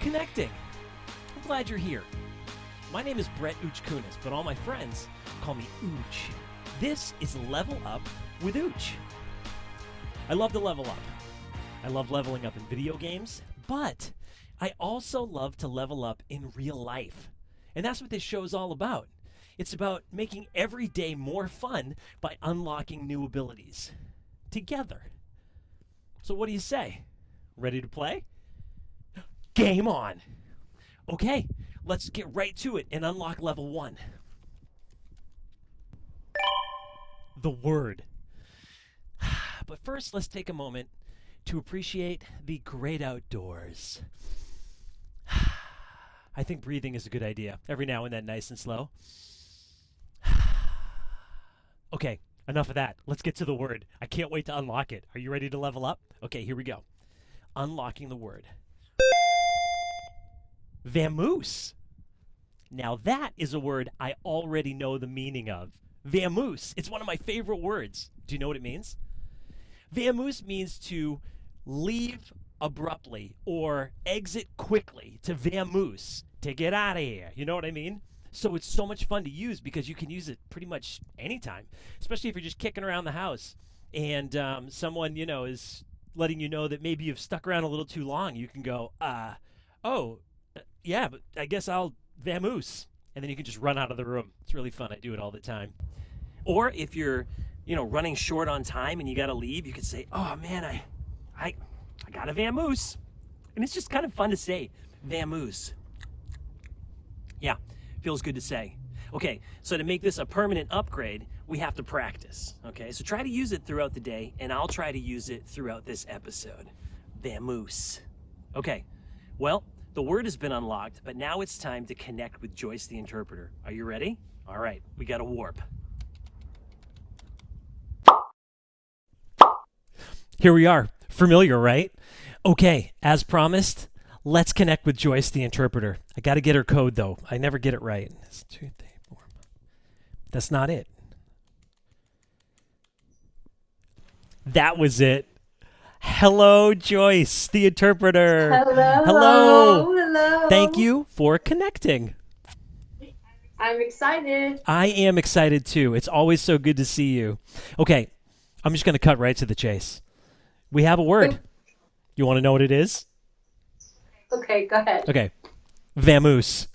connecting. I'm glad you're here. My name is Brett Ooch Kunis, but all my friends call me Ooch. This is Level Up with Ooch. I love to level up. I love leveling up in video games, but I also love to level up in real life. And that's what this show is all about. It's about making every day more fun by unlocking new abilities. Together. So what do you say? Ready to play? Game on! Okay, let's get right to it and unlock level 1. The word. But first, let's take a moment to appreciate the great outdoors. I think breathing is a good idea. Every now and then, nice and slow. Okay, enough of that. Let's get to the word. I can't wait to unlock it. Are you ready to level up? Okay, here we go. Unlocking the word. Vamoose. Now that is a word I already know the meaning of. Vamoose. It's one of my favorite words. Do you know what it means? Vamoose means to leave abruptly or exit quickly. To vamoose. To get out of here. You know what I mean? So it's so much fun to use because you can use it pretty much anytime, especially if you're just kicking around the house and someone, is letting you know that maybe you've stuck around a little too long. You can go, yeah, but I guess I'll vamoose. And then you can just run out of the room. It's really fun. I do it all the time. Or if you're, running short on time and you got to leave, you could say, oh, man, I got to vamoose. And it's just kind of fun to say, vamoose. Yeah. Feels good to say. Okay, so to make this a permanent upgrade, we have to practice. Okay, so try to use it throughout the day, and I'll try to use it throughout this episode. Vamoose. Okay, well, the word has been unlocked, but now it's time to connect with Joyce the Interpreter. Are you ready? All right, we got a warp. Here we are. Familiar, right? Okay, as promised, let's connect with Joyce the Interpreter. I got to get her code, though. I never get it right. It's 2, 3, 4. That's not it. That was it. Hello, Joyce the Interpreter. Hello. Hello. Hello. Thank you for connecting. I'm excited. I am excited, too. It's always so good to see you. Okay, I'm just going to cut right to the chase. We have a word. You want to know what it is? Okay, go ahead. Okay. Vamoose.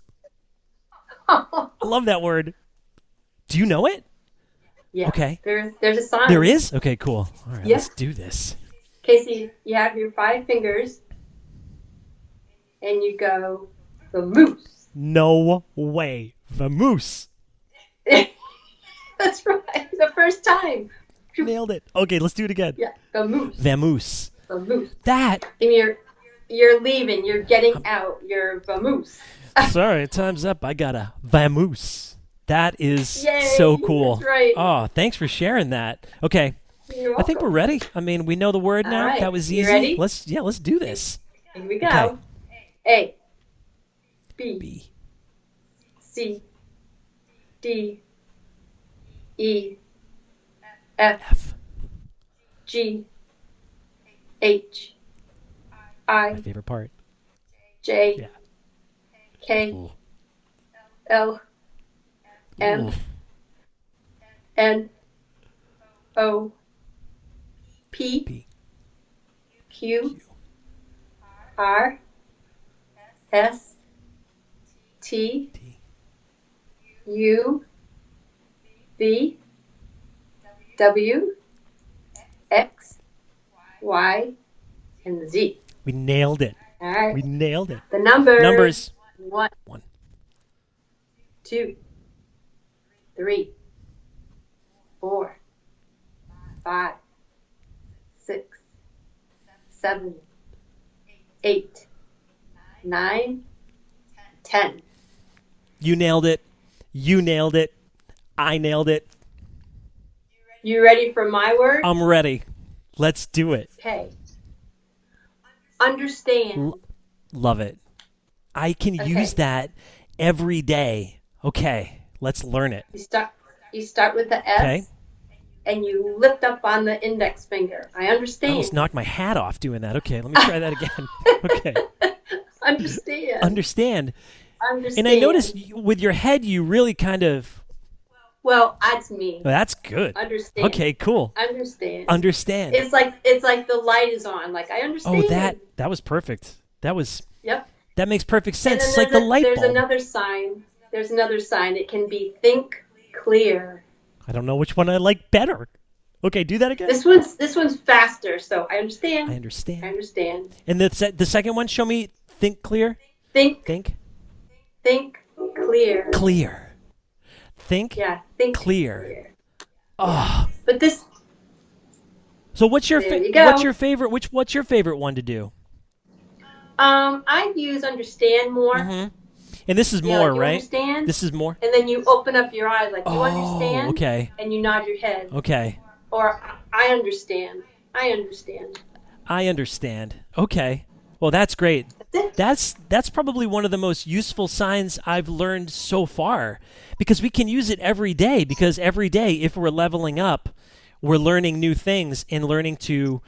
I love that word. Do you know it? Yeah. Okay. There's a sign. There is? Okay, cool. All right, Yeah. Let's do this. Casey, you have your 5 fingers, and you go the moose. No way. Vamoose. That's right. The first time. Nailed it. Okay, let's do it again. Yeah, the moose. Vamoose. The moose. That. And you're leaving. You're getting out. You're the moose. Sorry, time's up. I got a vamoose. That is Yay, so cool. that's right. Oh, thanks for sharing that. Okay. You're welcome. I think we're ready. I mean, we know the word now. All right. That was You easy. ready? Let's do this. Here we go. Okay. A. B. B. C. D. E. F. F. G. H. My I. favorite part. J. Yeah. K. Ooh. L. M. Ooh. N. O. P. P. Q. Q. R. S. T. T. U. V. W. X. Y. And Z. We nailed it. All right. We nailed it. The numbers. Numbers. 1, 1, 2, 3, 4, 5, 6, 7, 8, 9, 10. You nailed it. You nailed it. I nailed it. You ready for my word? I'm ready. Let's do it. Okay. Understand. Love it. I can Okay. use that every day. Okay, let's learn it. You start with the S, Okay. and you lift up on the index finger. I I understand. almost knocked my hat off doing that. Okay, let me try that again. Okay. Understand. Understand. Understand. And I noticed with your head, you really kind of. Well, that's me. Well, that's good. Understand. Okay, cool. Understand. Understand. It's like the light is on. Like I understand. Oh, that was perfect. Yep. That makes perfect And sense. then It's like the light there's bulb. another sign. There's another sign. It can be think clear. I don't know which one I like better. Okay, do that again. This one's faster, so I understand. I understand. I understand. And the second one, show me think clear. Think clear. Clear. Think think clear. Oh. But this. So what's your favorite? What's your favorite one to do? I use understand more. Mm-hmm. And this is more, like right? Understand, this is more. and then you open up your eyes, like you understand. Okay. And you nod your head. Okay. Or I understand. I understand. I understand. Okay. Well, that's great. That's probably one of the most useful signs I've learned so far, because we can use it every day. Because every day, if we're leveling up, we're learning new things and learning to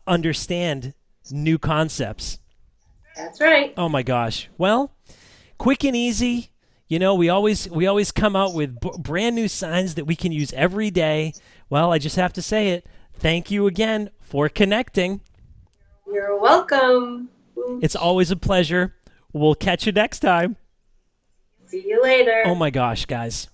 understand new concepts. That's right. Oh my gosh. Well, quick and easy. You know, we always come out with brand new signs that we can use every day. Well, I just have to say it. Thank you again for connecting. You're welcome. It's always a pleasure. We'll catch you next time. See you later. Oh my gosh, guys.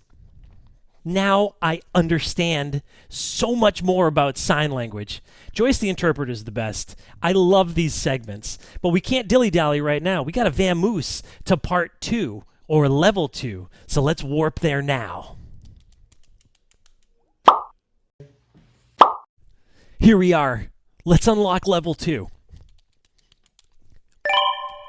Now I understand so much more about sign language. Joyce the Interpreter is the best. I love these segments. But we can't dilly-dally right now. We got to vamoose to part 2 or level 2. So let's warp there now. Here we are. Let's unlock level 2.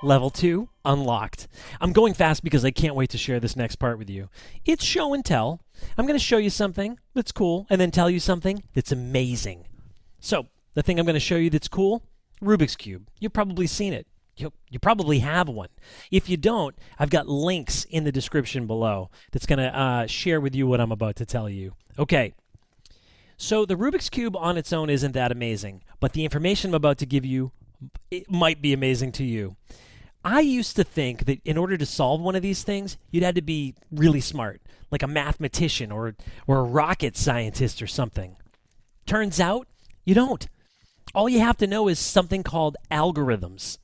Level 2 unlocked. I'm going fast because I can't wait to share this next part with you. It's show and tell. I'm going to show you something that's cool and then tell you something that's amazing. So, the thing I'm going to show you that's cool, Rubik's Cube. You've probably seen it. You probably have one. If you don't, I've got links in the description below that's going to share with you what I'm about to tell you. Okay. So, the Rubik's Cube on its own isn't that amazing, but the information I'm about to give you, it might be amazing to you. I used to think that in order to solve one of these things, you'd had to be really smart, like a mathematician or a rocket scientist or something. Turns out, you don't. All you have to know is something called algorithms.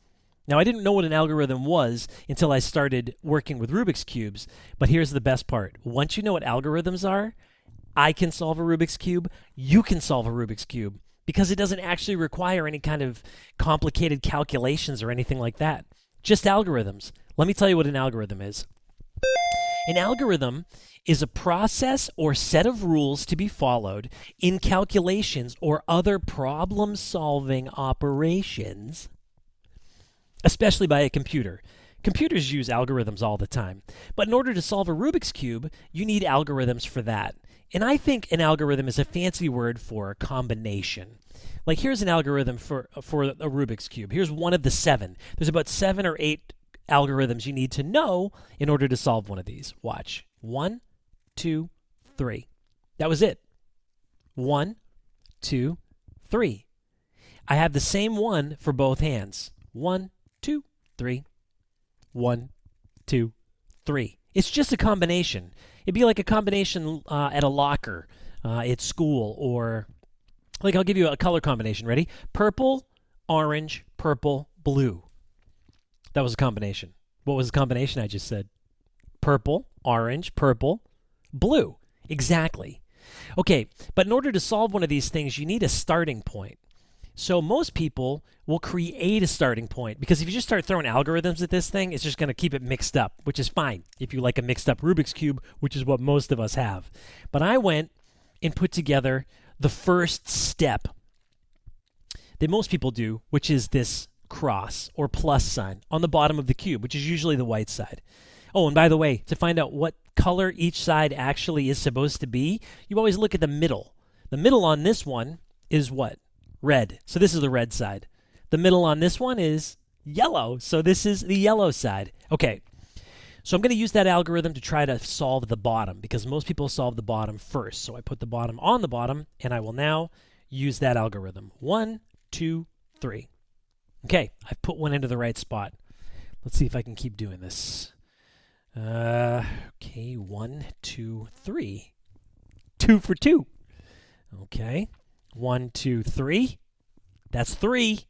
Now, I didn't know what an algorithm was until I started working with Rubik's Cubes, but here's the best part. Once you know what algorithms are, I can solve a Rubik's Cube, you can solve a Rubik's Cube, because it doesn't actually require any kind of complicated calculations or anything like that. Just algorithms. Let me tell you what an algorithm is. An algorithm is a process or set of rules to be followed in calculations or other problem-solving operations, especially by a computer. Computers use algorithms all the time. But in order to solve a Rubik's Cube, you need algorithms for that. And I think an algorithm is a fancy word for a combination. Like, here's an algorithm for a Rubik's Cube. Here's one of the 7. There's about 7 or 8 algorithms you need to know in order to solve one of these. Watch. 1, 2, 3. That was it. 1, 2, 3. I have the same one for both hands. 1, 2, 3. 1, 2, 3. It's just a combination. It'd be like a combination at a locker at school, or like, I'll give you a color combination. Ready? Purple, orange, purple, blue. That was a combination. What was the combination I just said? Purple, orange, purple, blue. Exactly. Okay, but in order to solve one of these things, you need a starting point. So most people will create a starting point, because if you just start throwing algorithms at this thing, it's just going to keep it mixed up, which is fine if you like a mixed up Rubik's Cube, which is what most of us have. But I went and put together the first step that most people do, which is this cross or plus sign on the bottom of the cube, which is usually the white side. Oh, and by the way, to find out what color each side actually is supposed to be, you always look at the middle. The middle on this one is what? Red. So this is the red side. The middle on this one is yellow. So this is the yellow side. Okay. So I'm going to use that algorithm to try to solve the bottom, because most people solve the bottom first. So I put the bottom on the bottom, and I will now use that algorithm. 1, 2, 3. Okay, I've put one into the right spot. Let's see if I can keep doing this. Okay, 1, 2, 3. 2 for 2. Okay. 1, 2, 3. That's 3.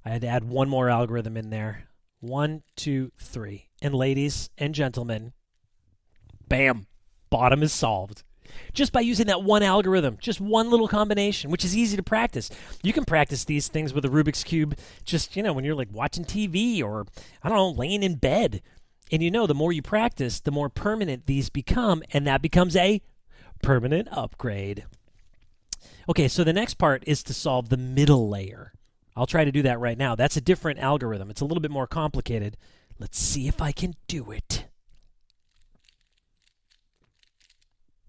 I had to add one more algorithm in there. 1, 2, 3. And ladies and gentlemen, bam, bottom is solved. Just by using that one algorithm, just one little combination, which is easy to practice. You can practice these things with a Rubik's Cube just, when you're like watching TV or, I don't know, laying in bed. And the more you practice, the more permanent these become, and that becomes a permanent upgrade. Okay, so the next part is to solve the middle layer. I'll try to do that right now. That's a different algorithm. It's a little bit more complicated. Let's see if I can do it.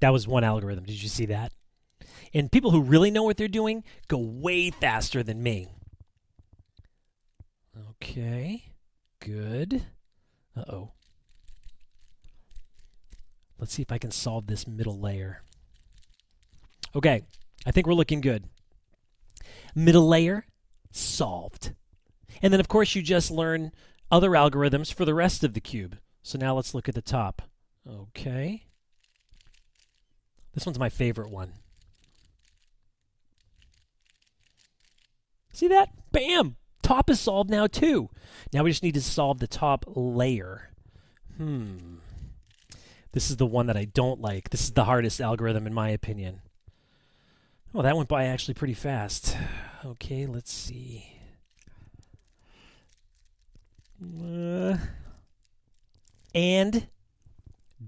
That was one algorithm. Did you see that? And people who really know what they're doing go way faster than me. Okay, good. Uh-oh. Let's see if I can solve this middle layer. Okay, I think we're looking good. Middle layer, solved. And then, of course, you just learn other algorithms for the rest of the cube. So now let's look at the top. Okay. This one's my favorite one. See that? Bam! Top is solved now, too. Now we just need to solve the top layer. This is the one that I don't like. This is the hardest algorithm, in my opinion. Oh, that went by actually pretty fast. Okay, let's see. And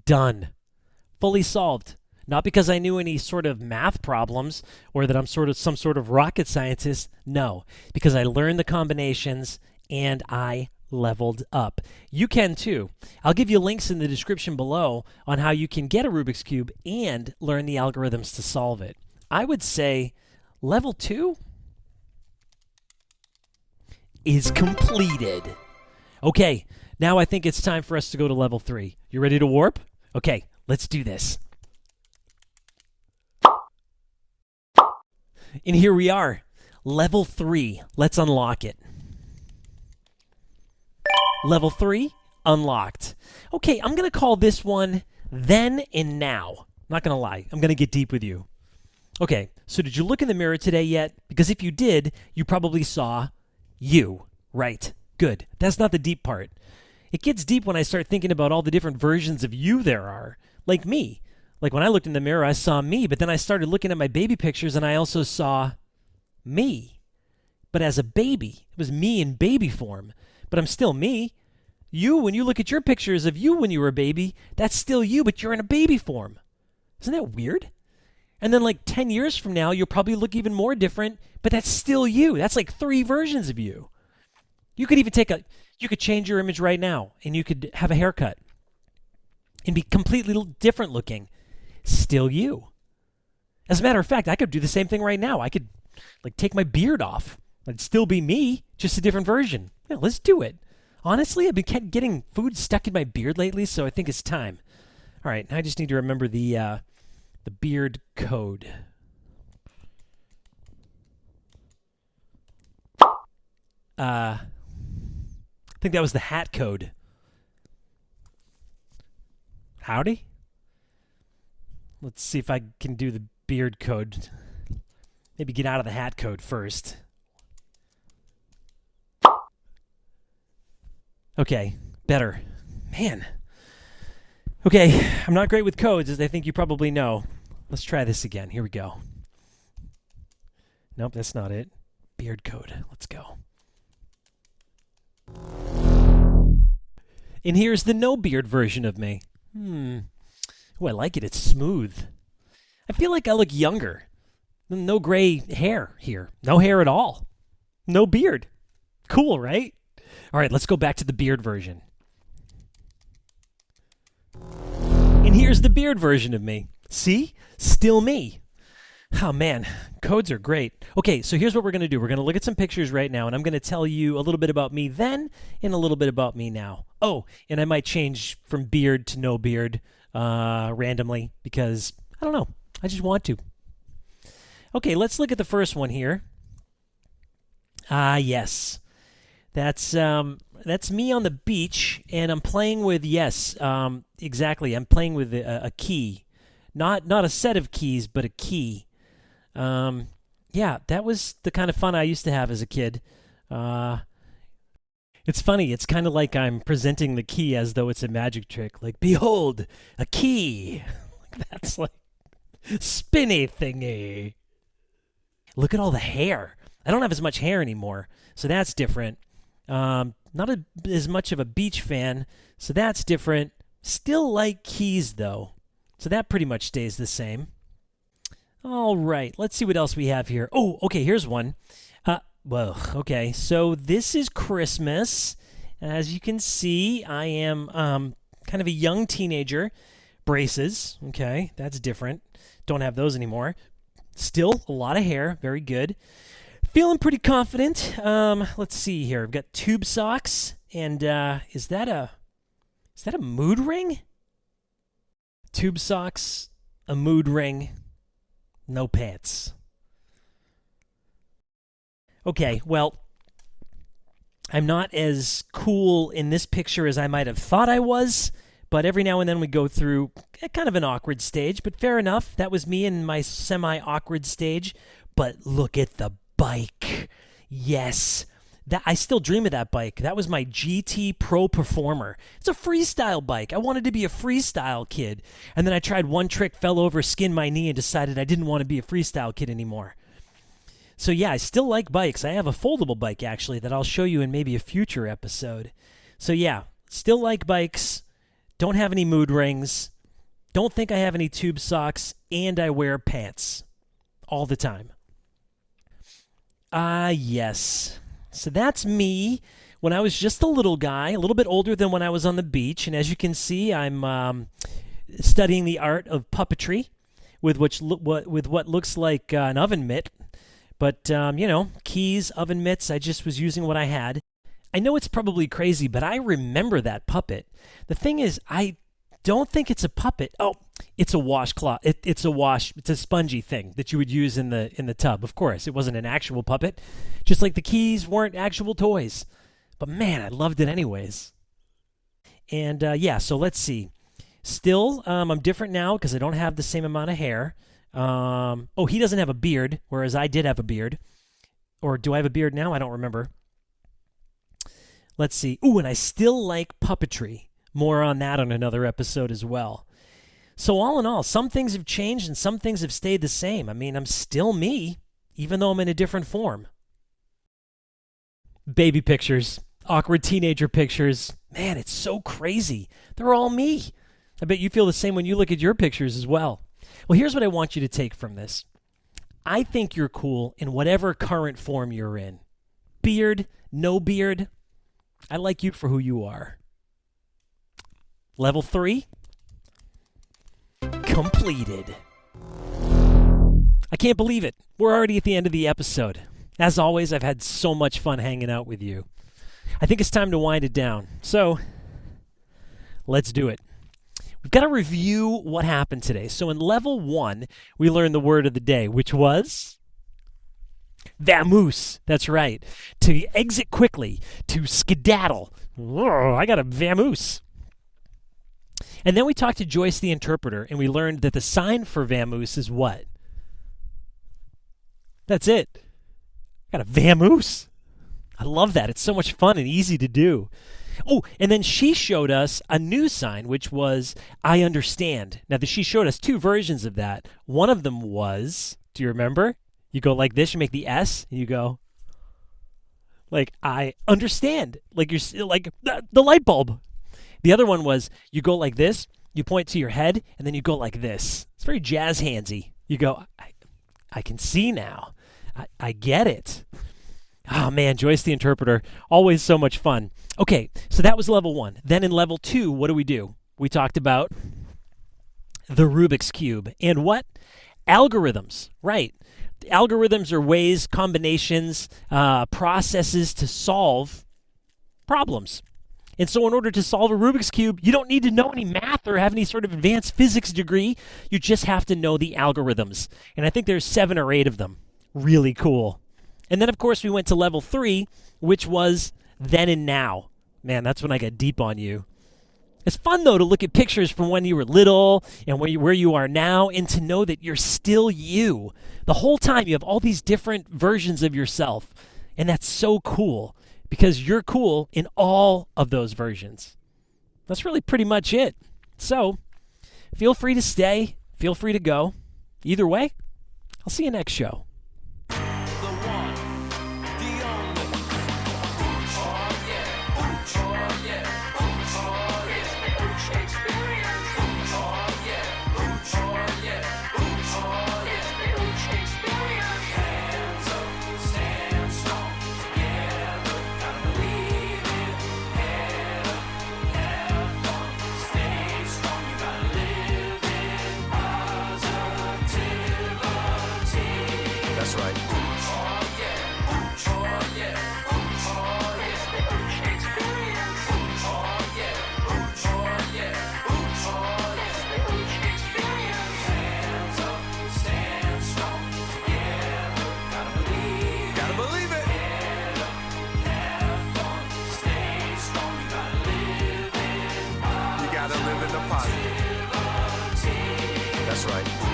done. Fully solved. Not because I knew any sort of math problems or that I'm some sort of rocket scientist. No, because I learned the combinations and I leveled up. You can too. I'll give you links in the description below on how you can get a Rubik's Cube and learn the algorithms to solve it. I would say level 2 is completed. Okay, now I think it's time for us to go to level 3. You ready to warp? Okay, let's do this. And here we are, level 3. Let's unlock it. Level 3, unlocked. Okay, I'm going to call this one Then and Now. Not going to lie, I'm going to get deep with you. Okay, so did you look in the mirror today yet? Because if you did, you probably saw you. Right, good. That's not the deep part. It gets deep when I start thinking about all the different versions of you there are. Like me. Like when I looked in the mirror, I saw me, but then I started looking at my baby pictures and I also saw me. But as a baby, it was me in baby form. But I'm still me. You, when you look at your pictures of you when you were a baby, that's still you, but you're in a baby form. Isn't that weird? And then like 10 years from now, you'll probably look even more different, but that's still you. That's like 3 versions of you. You could even you could change your image right now and you could have a haircut and be completely different looking. Still you. As a matter of fact, I could do the same thing right now. I could take my beard off. It'd still be me, just a different version. Yeah, let's do it. Honestly, I've been getting food stuck in my beard lately, so I think it's time. All right, now I just need to remember the beard code. I think that was the hat code. Howdy? Let's see if I can do the beard code. Maybe get out of the hat code first. Okay, better. Man. Okay, I'm not great with codes, as I think you probably know. Let's try this again. Here we go. Nope, that's not it. Beard code. Let's go. And here's the no beard version of me. Oh, I like it. It's smooth. I feel like I look younger. No gray hair here. No hair at all. No beard. Cool, right? All right, let's go back to the beard version. And here's the beard version of me. See? Still me. Oh, man. Codes are great. Okay, so here's what we're going to do. We're going to look at some pictures right now, and I'm going to tell you a little bit about me then and a little bit about me now. Oh, and I might change from beard to no beard randomly because, I don't know, I just want to. Okay, let's look at the first one here. Yes. That's, That's me on the beach, and I'm playing with, yes, exactly. I'm playing with a key. Not a set of keys, but a key. Yeah, that was the kind of fun I used to have as a kid. It's funny. It's kind of like I'm presenting the key as though it's a magic trick. Like, behold, a key. That's like spinny thingy. Look at all the hair. I don't have as much hair anymore, so that's different. As much of a beach fan, so that's different. Still like keys, though, so that pretty much stays the same. All right, let's see what else we have here. Oh, okay, here's one. Well, okay, so this is Christmas. As you can see, I am kind of a young teenager. Braces, okay, that's different. Don't have those anymore. Still a lot of hair, very good. Feeling pretty confident. Let's see here. I've got tube socks, and is that a mood ring? Tube socks, a mood ring, no pants. Okay, well, I'm not as cool in this picture as I might have thought I was, but every now and then we go through kind of an awkward stage, but fair enough. That was me in my semi-awkward stage. But look at the bike. Yes. I still dream of that bike. That was my GT Pro Performer. It's a freestyle bike. I wanted to be a freestyle kid. And then I tried one trick, fell over, skinned my knee, and decided I didn't want to be a freestyle kid anymore. So yeah, I still like bikes. I have a foldable bike, actually, that I'll show you in maybe a future episode. So yeah, still like bikes. Don't have any mood rings. Don't think I have any tube socks. And I wear pants. All the time. Yes. So that's me when I was just a little guy, a little bit older than when I was on the beach. And as you can see, I'm studying the art of puppetry with what looks like an oven mitt. But, keys, oven mitts, I just was using what I had. I know it's probably crazy, but I remember that puppet. The thing is, I don't think it's a puppet. Oh, it's a washcloth. It's a spongy thing that you would use in the tub. Of course, it wasn't an actual puppet, just like the keys weren't actual toys. But man, I loved it anyways. And so let's see. Still, I'm different now because I don't have the same amount of hair. He doesn't have a beard, whereas I did have a beard. Or do I have a beard now? I don't remember. Let's see. Ooh, and I still like puppetry. More on that on another episode as well. So all in all, some things have changed and some things have stayed the same. I mean, I'm still me, even though I'm in a different form. Baby pictures, awkward teenager pictures. Man, it's so crazy. They're all me. I bet you feel the same when you look at your pictures as well. Well, here's what I want you to take from this. I think you're cool in whatever current form you're in. Beard, no beard. I like you for who you are. Level 3. Completed. I can't believe it. We're already at the end of the episode. As always, I've had so much fun hanging out with you. I think it's time to wind it down. So, let's do it. We've got to review what happened today. So in level 1, we learned the word of the day, which was Vamoose. That's right. To exit quickly, to skedaddle. Whoa, I got a Vamoose. And then we talked to Joyce the Interpreter, and we learned that the sign for Vamoose is what? That's it. I got a Vamoose. I love that. It's so much fun and easy to do. Oh, and then she showed us a new sign, which was, I understand. Now, she showed us 2 versions of that. One of them was, do you remember? You go like this, you make the S, and you go, like, I understand. Like, you're like the light bulb. The other one was, you go like this, you point to your head, and then you go like this. It's very jazz handsy. You go, I can see now. I get it. Oh, man, Joyce the Interpreter, always so much fun. Okay, so that was level 1. Then in level 2, what do? We talked about the Rubik's Cube. And what? Algorithms, right. Algorithms are ways, combinations, processes to solve problems. And so in order to solve a Rubik's Cube, you don't need to know any math or have any sort of advanced physics degree. You just have to know the algorithms. And I think there's 7 or 8 of them. Really cool. And then, of course, we went to level 3, which was then and now. Man, that's when I got deep on you. It's fun, though, to look at pictures from when you were little and where you are now, and to know that you're still you. The whole time you have all these different versions of yourself, and that's so cool because you're cool in all of those versions. That's really pretty much it. So, feel free to stay, feel free to go. Either way, I'll see you next show. That's right. Gotta believe it. You gotta live in the positive. That's right.